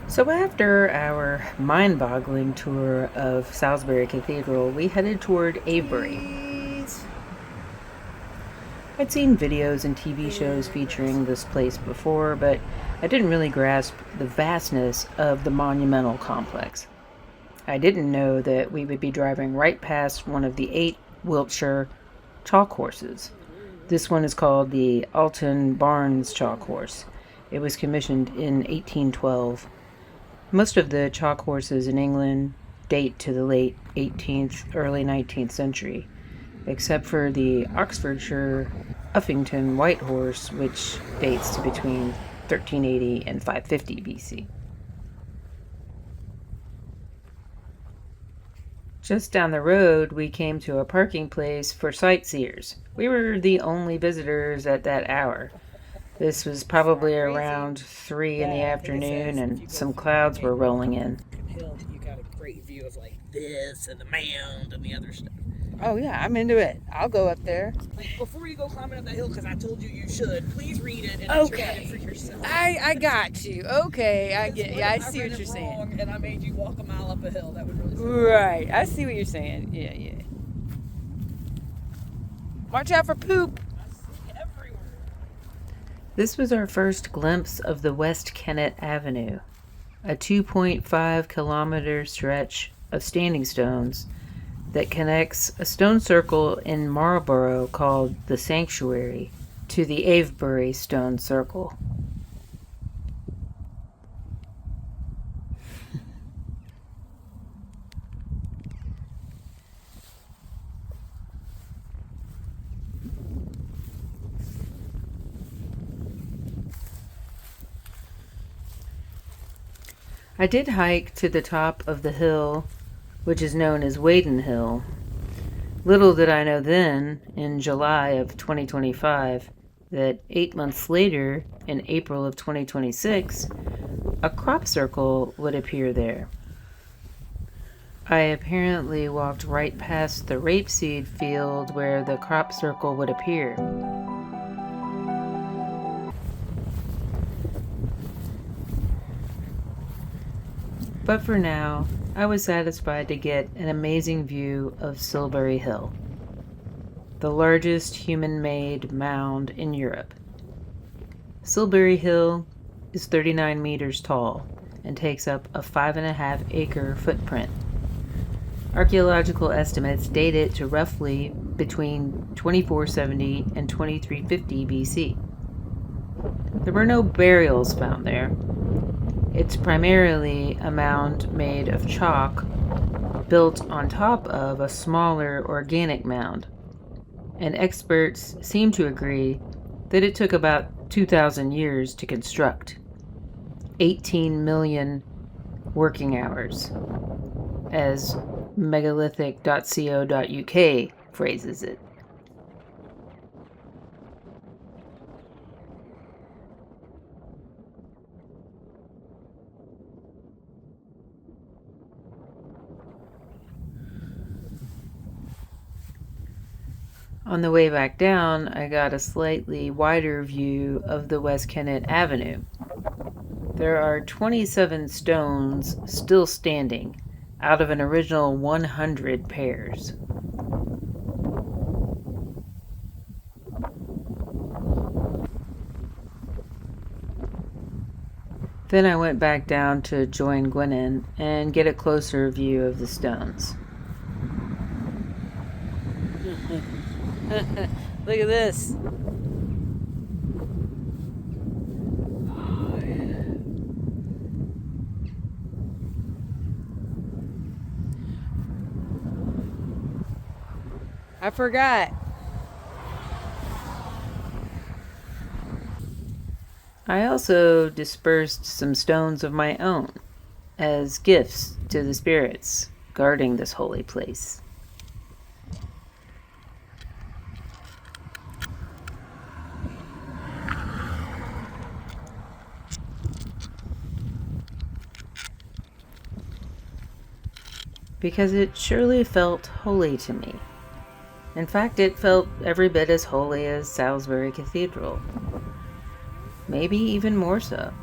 So after our mind-boggling tour of Salisbury Cathedral, we headed toward Avebury. I'd seen videos and TV shows featuring this place before, but I didn't really grasp the vastness of the monumental complex. I didn't know that we would be driving right past one of the 8 Wiltshire chalk horses. This one is called the Alton Barnes Chalk Horse. It was commissioned in 1812. Most of the chalk horses in England date to the late 18th, early 19th century, except for the Oxfordshire Uffington White Horse, which dates to between 1380 and 550 BC. Just down the road, we came to a parking place for sightseers. We were the only visitors at that hour. This was probably around 3 in the afternoon, and some clouds were rolling in. Hill, you got a great view of like this and the mound and the other stuff. Oh yeah, I'm into it. I'll go up there. Before you go climbing up that hill, because I told you you should, please read it and interpret it for yourself. I got you. Okay, I get. Yeah, I see what you're saying. And I made you walk a mile up a hill. That would really. Right, I see what you're saying. Yeah. Watch out for poop. This was our first glimpse of the West Kennet Avenue, a 2.5-kilometer stretch of standing stones that connects a stone circle in Marlborough called the Sanctuary to the Avebury stone circle. I did hike to the top of the hill, which is known as Waden Hill. Little did I know then, in July of 2025, that 8 months later, in April of 2026, a crop circle would appear there. I apparently walked right past the rapeseed field where the crop circle would appear. But for now, I was satisfied to get an amazing view of Silbury Hill, the largest human-made mound in Europe. Silbury Hill is 39 meters tall and takes up a 5.5-acre footprint. Archaeological estimates date it to roughly between 2470 and 2350 BC. There were no burials found there. It's primarily a mound made of chalk built on top of a smaller organic mound, and experts seem to agree that it took about 2,000 years to construct. 18 million working hours, as megalithic.co.uk phrases it. On the way back down, I got a slightly wider view of the West Kennet Avenue. There are 27 stones still standing out of an original 100 pairs. Then I went back down to join Gwennan and get a closer view of the stones. Look at this. I forgot. I also dispersed some stones of my own as gifts to the spirits guarding this holy place. Because it surely felt holy to me. In fact, it felt every bit as holy as Salisbury Cathedral. Maybe even more so.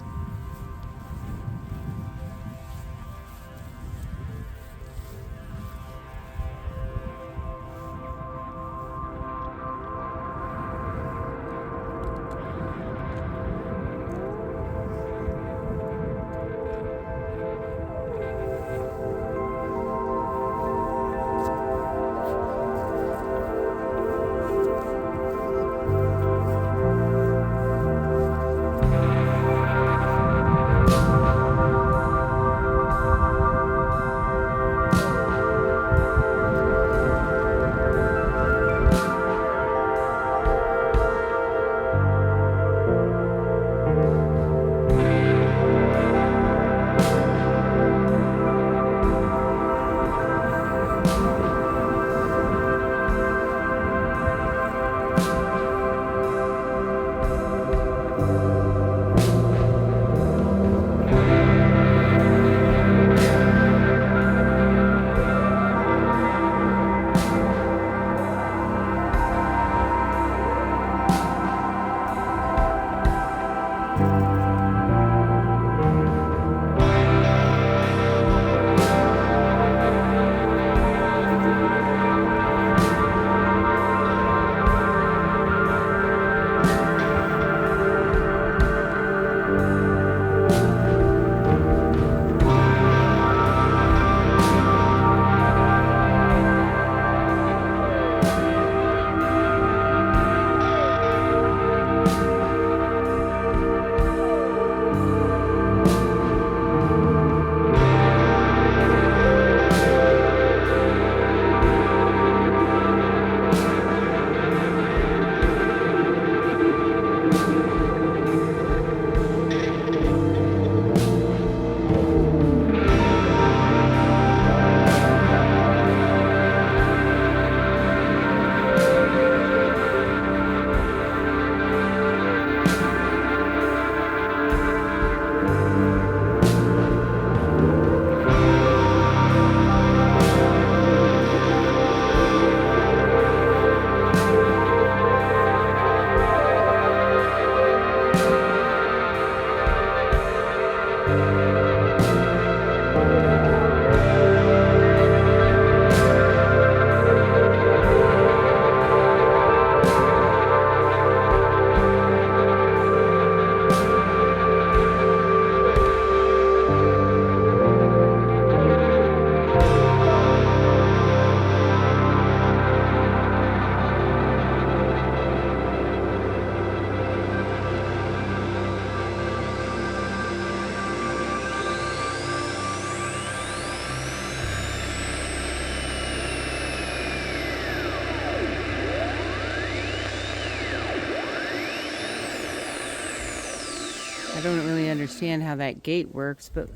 don't really understand how that gate works, but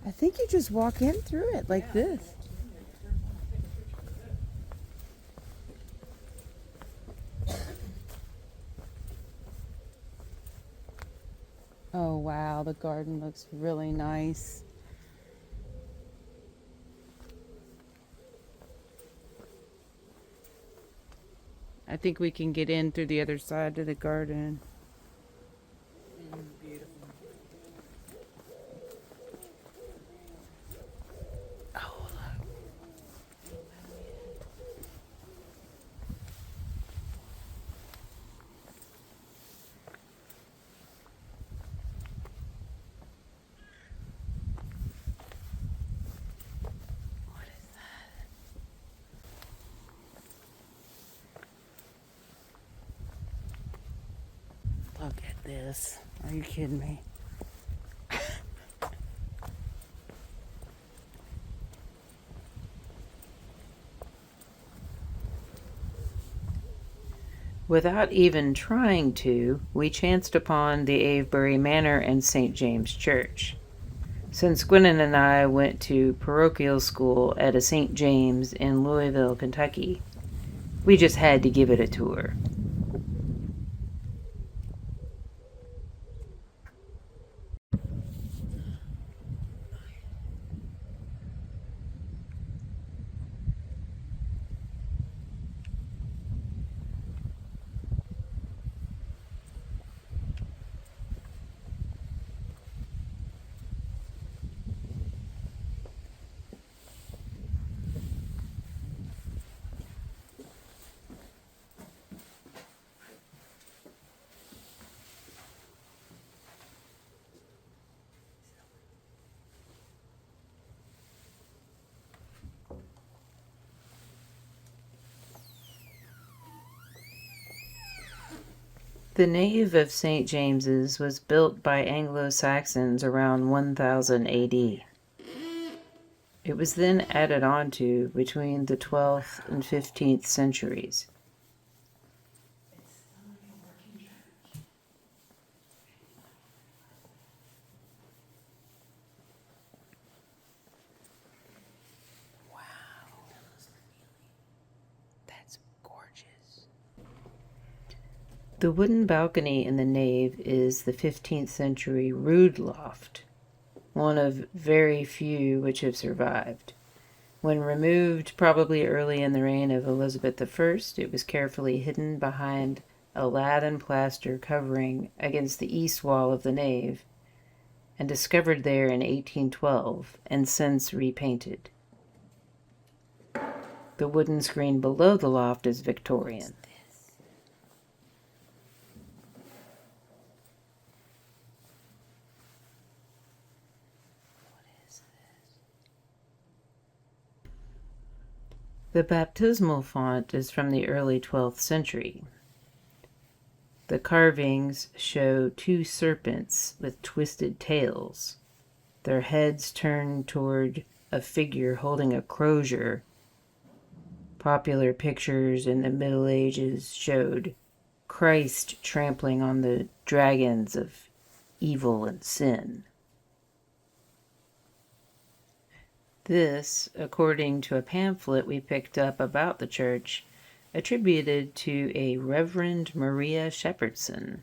I think you just walk in through it like this. Oh wow, the garden looks really nice. I think we can get in through the other side to the garden. Beautiful. Oh, look. What is that? Look at this. Are you kidding me? Without even trying to, we chanced upon the Avebury Manor and St. James Church. Since Gwennan and I went to parochial school at a St. James in Louisville, Kentucky, we just had to give it a tour. The nave of St. James's was built by Anglo-Saxons around 1000 AD. It was then added on to between the 12th and 15th centuries. Wow. That's gorgeous. The wooden balcony in the nave is the 15th century rood loft, one of very few which have survived. When removed, probably early in the reign of Elizabeth I, it was carefully hidden behind a lath and plaster covering against the east wall of the nave, and discovered there in 1812 and since repainted. The wooden screen below the loft is Victorian. The baptismal font is from the early 12th century. The carvings show two serpents with twisted tails, their heads turned toward a figure holding a crozier. Popular pictures in the Middle Ages showed Christ trampling on the dragons of evil and sin. This, according to a pamphlet we picked up about the church, attributed to a Reverend Maria Shepherdson.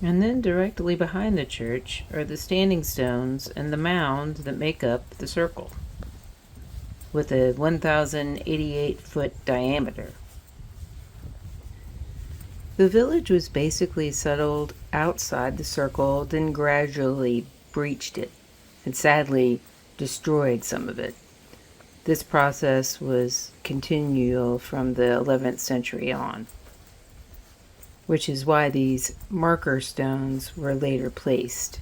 And then directly behind the church are the standing stones and the mound that make up the circle, with a 1,088-foot diameter. The village was basically settled outside the circle, then gradually breached it, and sadly destroyed some of it. This process was continual from the 11th century on, which is why these marker stones were later placed.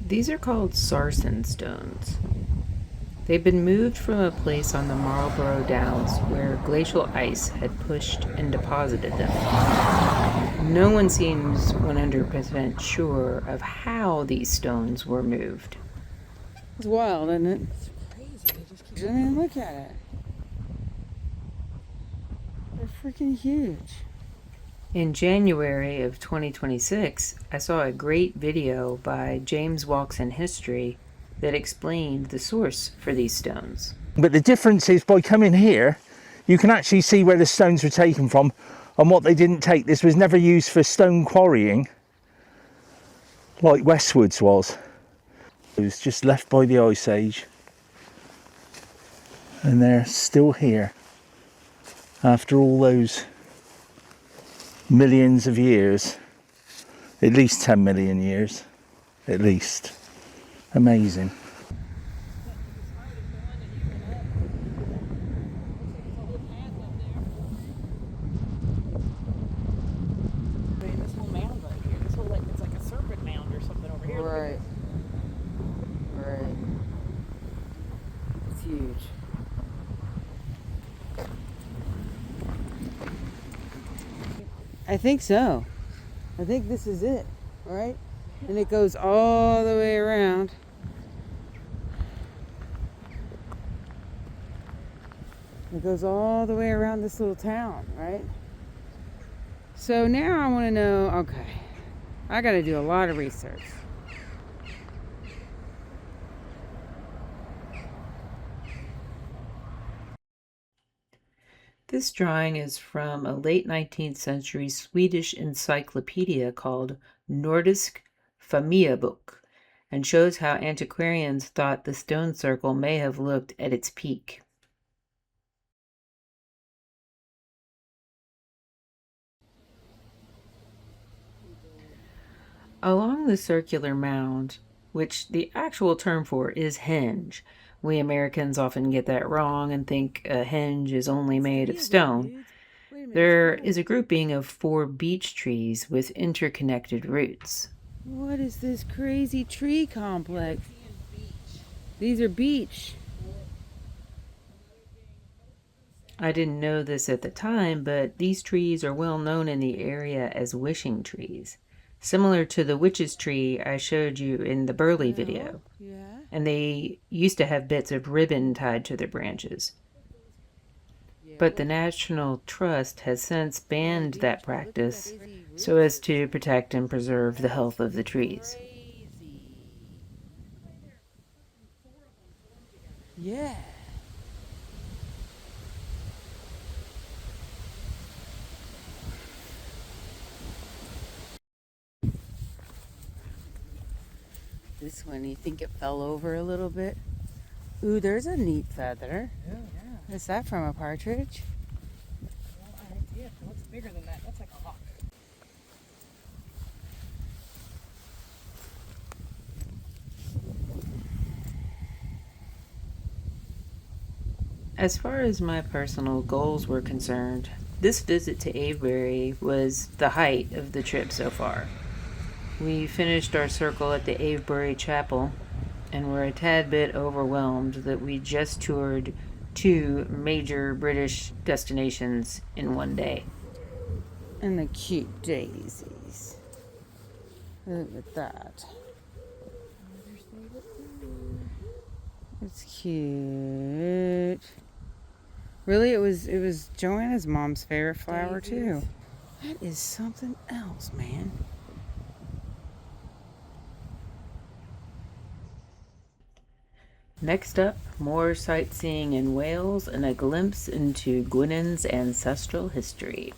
These are called sarsen stones. They've been moved from a place on the Marlborough Downs where glacial ice had pushed and deposited them. No one seems 100% sure of how these stones were moved. It's wild, isn't it? It's crazy. They just keep I mean, look at it. They're freaking huge. In January of 2026, I saw a great video by James Walks in History that explained the source for these stones. But the difference is by coming here, you can actually see where the stones were taken from and what they didn't take. This was never used for stone quarrying like Westwood's was. It was just left by the Ice Age. And they're still here after all those millions of years, at least 10 million years, at least. Amazing. this whole mound right here. This whole it's like a serpent mound or something over here. Right. Right. It's huge. I think so. I think this is it, right? And it goes all the way around. It goes all the way around this little town, right? So now I want to know, okay, I got to do a lot of research. This drawing is from a late 19th century Swedish encyclopedia called Nordisk Familjebok and shows how antiquarians thought the stone circle may have looked at its peak. Along the circular mound, which the actual term for is henge, we Americans often get that wrong and think a henge is only made of stone. There is a grouping of 4 beech trees with interconnected roots. What is this crazy tree complex? These are beech. I didn't know this at the time, but these trees are well known in the area as wishing trees, similar to the witch's tree I showed you in the Burley video. Yeah. And they used to have bits of ribbon tied to their branches. But the National Trust has since banned that practice so as to protect and preserve the health of the trees. Yeah. This one, you think it fell over a little bit? Ooh, there's a neat feather. Yeah. Is that from a partridge? Yeah, it looks bigger than that. That's like a hawk. As far as my personal goals were concerned, this visit to Avebury was the height of the trip so far. We finished our circle at the Avebury Chapel and were a tad bit overwhelmed that we just toured 2 major British destinations in one day. And the cute daisies. Look at that. It's cute. Really, it was Joanna's mom's favorite flower too. That is something else, man. Next up, more sightseeing in Wales and a glimpse into Gwennan's ancestral history.